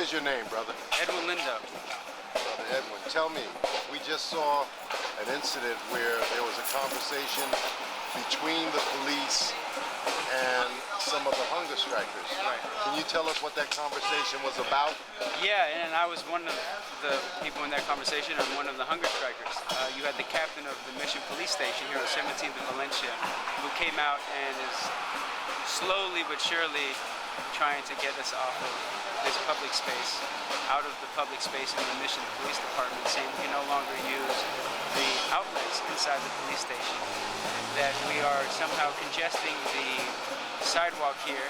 is your name, brother? Edwin Lindo. Brother Edwin, tell me, we just saw an incident where there was a conversation between the police and some of the hunger strikers. Right. Can you tell us what that conversation was about? Yeah, and I was one of the people in that conversation. I'm one of the hunger strikers. You had the captain of the Mission Police Station here on 17th and Valencia, who came out and is slowly but surely trying to get us off of this public space, out of the public space in the Mission Police Department, saying we can no longer use the outlets inside the police station, that we are somehow congesting the sidewalk here,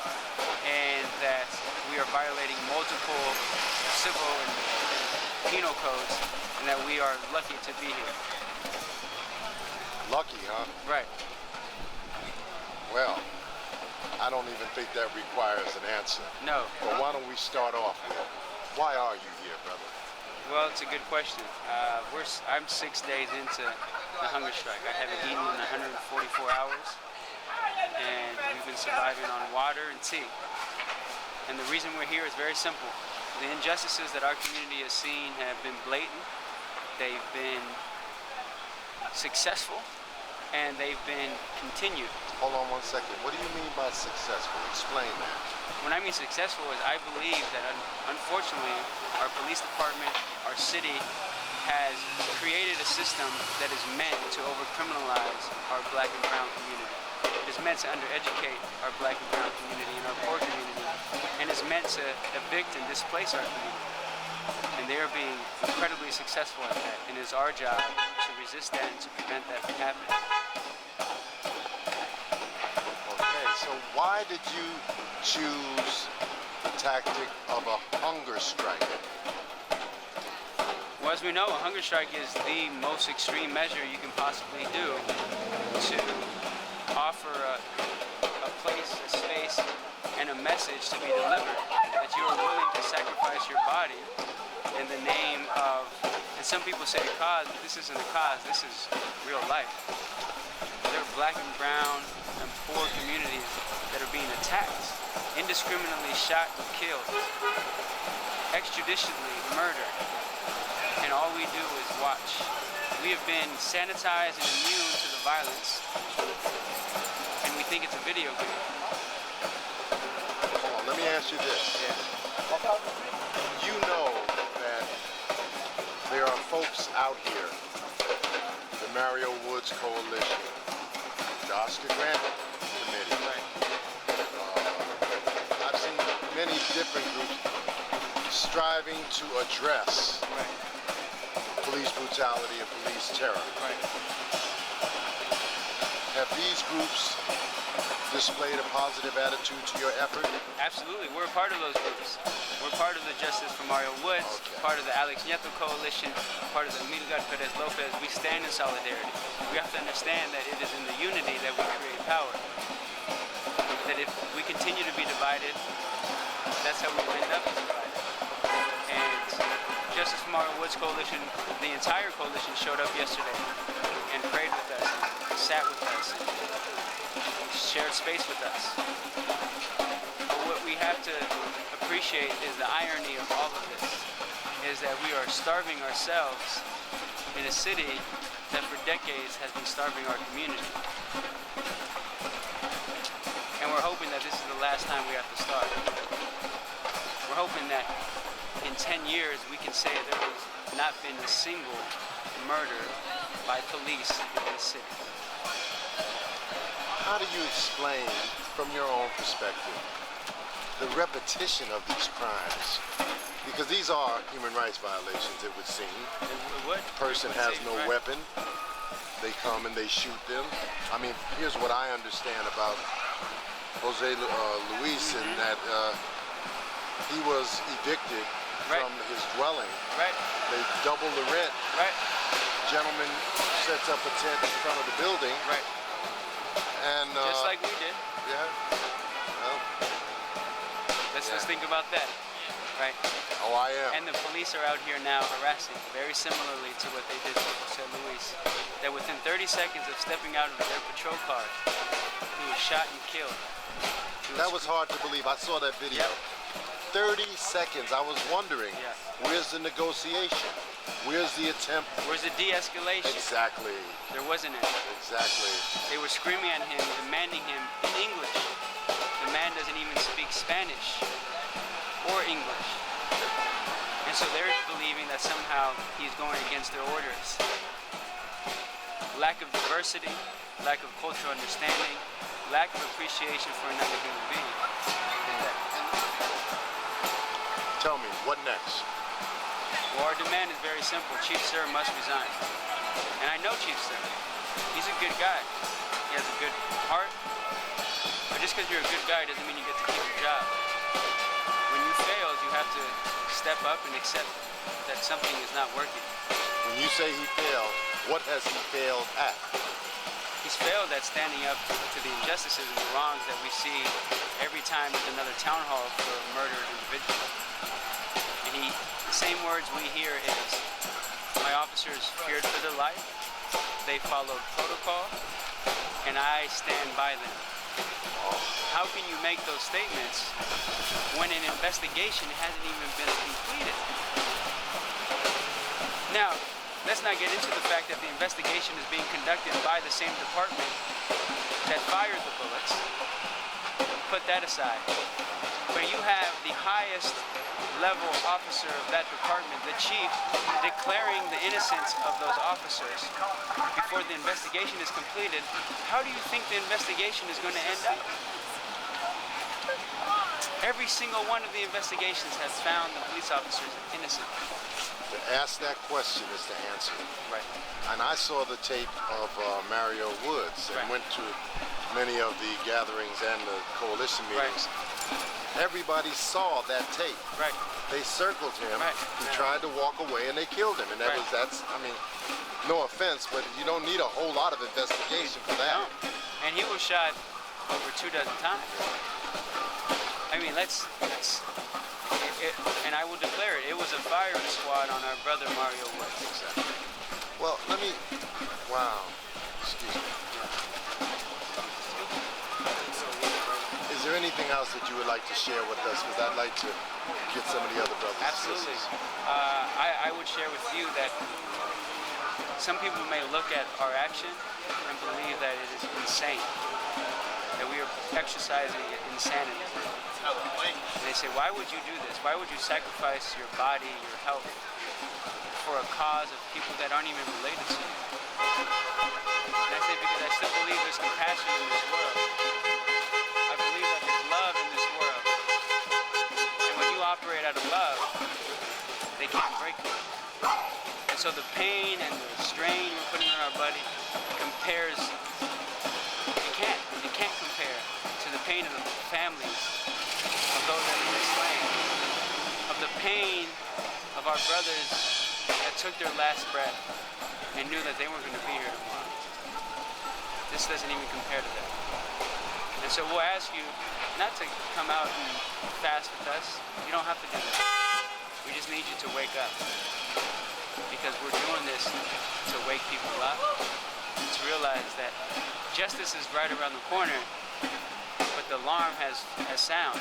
and that we are violating multiple civil and penal codes, and that we are lucky to be here. Lucky, huh? Right. Well, I don't even think that requires an answer. No. But why don't we start off with, why are you here, brother? Well, it's a good question. I'm 6 days into the hunger strike. I haven't eaten in 144 hours, and we've been surviving on water and tea. And the reason we're here is very simple. The injustices that our community has seen have been blatant, they've been successful, and they've been continued. Hold on 1 second. What do you mean by successful? Explain that. When I mean successful is I believe that unfortunately our police department, our city, has created a system that is meant to over-criminalize our black and brown community. It is meant to undereducate our black and brown community and our poor community, and is meant to evict and displace our community. And they are being incredibly successful at that, and it is our job to resist that and to prevent that from happening. Okay, so why did you choose the tactic of a hunger strike? Well, as we know, a hunger strike is the most extreme measure you can possibly do to offer a place, a space, and a message to be delivered, that you are willing to sacrifice your body in the name of, and some people say a cause, but this isn't a cause, this is real life. There are black and brown and poor communities that are being attacked, indiscriminately shot and killed, extrajudicially murdered, and all we do is watch. We have been sanitized and immune to the violence, and we think it's a video game. Hold on, let me ask you this. Yeah. You know that there are folks out here, the Mario Woods Coalition, the Oscar Grant Committee. Right. I've seen many different groups striving to address police brutality and police terror. Right. Have these groups displayed a positive attitude to your effort? Absolutely, we're a part of those groups. We're part of the Justice for Mario Woods, part of the Alex Nieto Coalition, part of the Milgar Perez Lopez. We stand in solidarity. We have to understand that it is in the unity that we create power. That if we continue to be divided, that's how we end up divided. And Justice for Mario Woods Coalition, the entire coalition showed up yesterday and prayed with us, sat with us, shared space with us. But what we have to appreciate is the irony of all of this, is that we are starving ourselves in a city that for decades has been starving our community. And we're hoping that this is the last time we have to starve. We're hoping that in 10 years we can say there has not been a single murder by police in this city. How do you explain, from your own perspective, the repetition of these crimes? Because these are human rights violations, it would seem. What? The person has no weapon. They come and they shoot them. I mean, here's what I understand about Jose Luis, in that he was evicted from his dwelling. Right. They double the rent. Right. Gentleman sets up a tent in front of the building. Right. And just like we did. Yeah. Well, let's think about that. Right. Oh, I am. And the police are out here now harassing, very similarly to what they did to Jose Luis. That within 30 seconds of stepping out of their patrol car, he was shot and killed. That was hard to believe. I saw that video. Yep. 30 seconds, I was wondering, Yeah. where's the negotiation? Where's the attempt? Where's the de-escalation? Exactly. There wasn't any. Exactly. They were screaming at him, demanding him in English. The man doesn't even speak Spanish or English. And so they're believing that somehow he's going against their orders. Lack of diversity, lack of cultural understanding, lack of appreciation for another human being. Tell me, what next? Well, our demand is very simple. Chief Sir must resign. And I know Chief Sir. He's a good guy. He has a good heart. But just because you're a good guy doesn't mean you get to keep your job. When you fail, you have to step up and accept that something is not working. When you say he failed, what has he failed at? He's failed at standing up to the injustices and the wrongs that we see every time there's another town hall for a murdered individual. And the same words we hear is, my officers feared for their life, they followed protocol, and I stand by them. How can you make those statements when an investigation hasn't even been completed? Now, let's not get into the fact that the investigation is being conducted by the same department that fired the bullets. Put that aside. But you have the highest level officer of that department, the chief, declaring the innocence of those officers before the investigation is completed. How do you think the investigation is going to end up? Every single one of the investigations has found the police officers innocent. To ask that question is to answer it. Right. And I saw the tape of Mario Woods and went to many of the gatherings and the coalition meetings. Everybody saw that tape. Right. They circled him. Right. He tried to walk away and they killed him. And that's, I mean, no offense, but you don't need a whole lot of investigation for that. No. And he was shot over 24 times. I mean, and I will declare it, it was a firing squad on our brother Mario Woods. Exactly. Well, wow. Excuse me. Is there anything else that you would like to share with us? Because I'd like to get some of the other brothers. Absolutely. And sisters. I would share with you that some people may look at our action and believe that it is insane, that we are exercising insanity. And they say, why would you do this? Why would you sacrifice your body, your health, for a cause of people that aren't even related to you? And I say, because I still believe there's compassion in this world. I believe that there's love in this world. And when you operate out of love, they can't break you. And so the pain and the strain we're putting on our body compares, it can't compare to the pain of the families of those that have been slain, of the pain of our brothers that took their last breath and knew that they weren't going to be here tomorrow. This doesn't even compare to that. And so we'll ask you not to come out and fast with us. You don't have to do that. We just need you to wake up, because we're doing this to wake people up, to realize that justice is right around the corner, but the alarm has sound.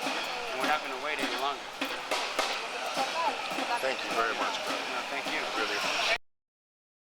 And we're not going to wait any longer. Thank you very much, brother. No, thank you. Really appreciate it.